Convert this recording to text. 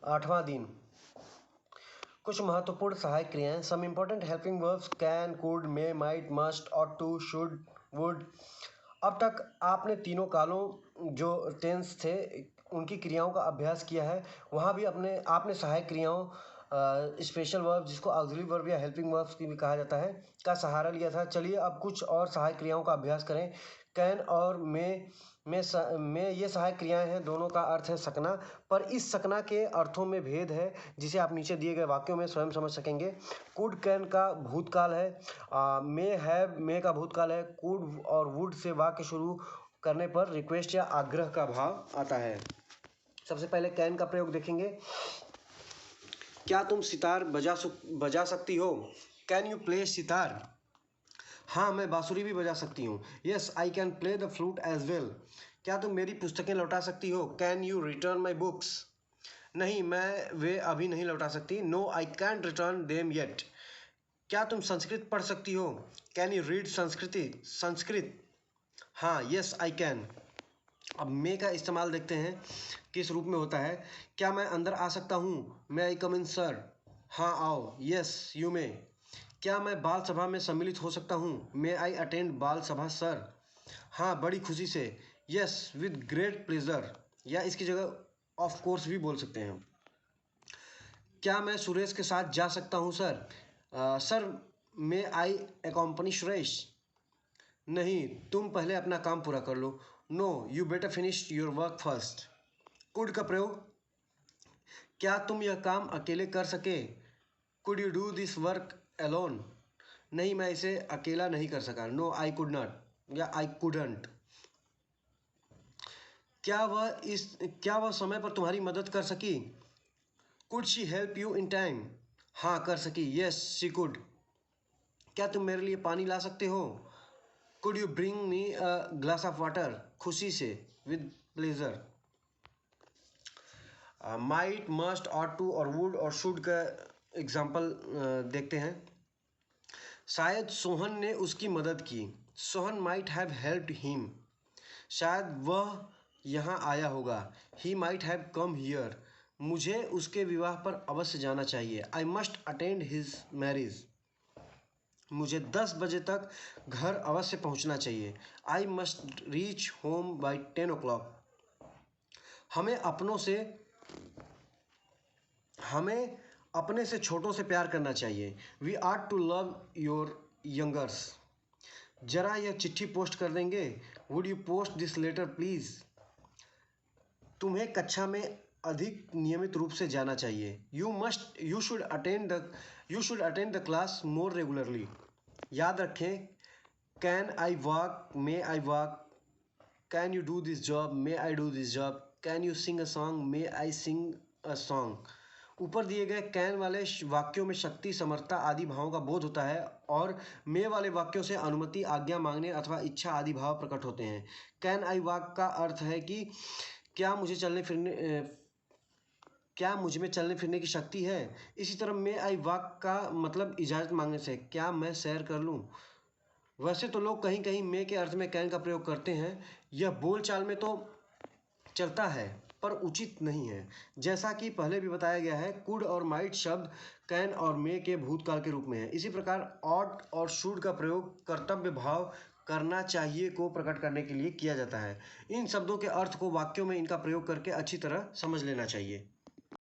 8वां दिन। कुछ महत्वपूर्ण सहायक क्रियाएं। Some important helping verbs can, could, may, might, must, ought to, should, would. अब तक आपने तीनों कालों जो टेंस थे उनकी क्रियाओं का अभ्यास किया है। वहाँ भी आपने सहायक क्रियाओं स्पेशल वर्ब, जिसको ऑक्सिलरी वर्ब या हेल्पिंग वर्ब्स की भी कहा जाता है, का सहारा लिया था। चलिए अब कुछ और सहायक क्रियाओं का अभ्यास करें। कैन और में ये सहायक क्रियाएं हैं, दोनों का अर्थ है सकना, पर इस सकना के अर्थों में भेद है जिसे आप नीचे दिए गए वाक्यों में स्वयं समझ सकेंगे। कुड कैन का भूतकाल है, मे हैव मे का भूतकाल है। कुड और वुड से वाक्य शुरू करने पर रिक्वेस्ट या आग्रह का भाव आता है। सबसे पहले कैन का प्रयोग देखेंगे। क्या तुम सितार बजा सकती हो? Can you play sitar? हाँ, मैं बांसुरी भी बजा सकती हूँ। Yes, I can play the flute as well. क्या तुम मेरी पुस्तकें लौटा सकती हो? Can you return my books? नहीं, मैं वे अभी नहीं लौटा सकती। No, I can't return them yet. क्या तुम संस्कृत पढ़ सकती हो? Can you read Sanskrit? हाँ, यस आई कैन। अब मे का इस्तेमाल देखते हैं किस रूप में होता है। क्या मैं अंदर आ सकता हूँ? मे आई कम इन सर? हाँ आओ। Yes you may. क्या मैं बाल सभा में सम्मिलित हो सकता हूँ? मे आई अटेंड बाल सभा सर? हाँ, बड़ी खुशी से। यस विद ग्रेट प्लेजर, या इसकी जगह ऑफ कोर्स भी बोल सकते हैं। क्या मैं सुरेश के साथ जा सकता हूँ sir? Sir, may I accompany Suresh? नहीं, तुम पहले अपना काम पूरा कर लो। No, you better finish your work first. Could का प्रयोग। क्या तुम यह काम अकेले कर सके? Could you do this work alone? नहीं, मैं इसे अकेला नहीं कर सका। नो, आई कुड नॉट या आई कुडंट। क्या वह समय पर तुम्हारी मदद कर सकी? Could she help you in time? हाँ, कर सकी। Yes she could. क्या तुम मेरे लिए पानी ला सकते हो? Could you bring me a glass of water? खुशी से, with pleasure. Might, must, ought to और वुड और शुड का एग्जाम्पल देखते हैं। शायद सोहन ने उसकी मदद की। Sohan might have helped him. शायद वह यहाँ आया होगा। He might have come here. मुझे उसके विवाह पर अवश्य जाना चाहिए। I must attend his marriage. मुझे 10 बजे तक घर अवश्य पहुँचना चाहिए। I must reach home by 10 o'clock। हमें अपने से छोटों से प्यार करना चाहिए। We are to love your youngers. जरा यह चिट्ठी पोस्ट कर देंगे? Would you post this letter please? तुम्हें कक्षा में अधिक नियमित रूप से जाना चाहिए। You should attend the class more regularly. याद रखें, can I walk? May I walk? Can you do this job? May I do this job? Can you sing a song? May I sing a song? ऊपर दिए गए can वाले वाक्यों में शक्ति, समर्थता आदि भावों का बोध होता है और मे वाले वाक्यों से अनुमति, आज्ञा मांगने अथवा इच्छा आदि भाव प्रकट होते हैं। कैन आई वॉक का अर्थ है कि क्या मुझ में चलने फिरने की शक्ति है। इसी तरह मे आई वॉक का मतलब इजाज़त मांगने से, क्या मैं सैर कर लूँ। वैसे तो लोग कहीं कहीं मे के अर्थ में कैन का प्रयोग करते हैं। यह बोलचाल में तो चलता है पर उचित नहीं है। जैसा कि पहले भी बताया गया है, कुड और माइट शब्द कैन और मे के भूतकाल के रूप में है। इसी प्रकार ऑट और शुड का प्रयोग कर्तव्य भाव, करना चाहिए को प्रकट करने के लिए किया जाता है। इन शब्दों के अर्थ को वाक्यों में इनका प्रयोग करके अच्छी तरह समझ लेना चाहिए।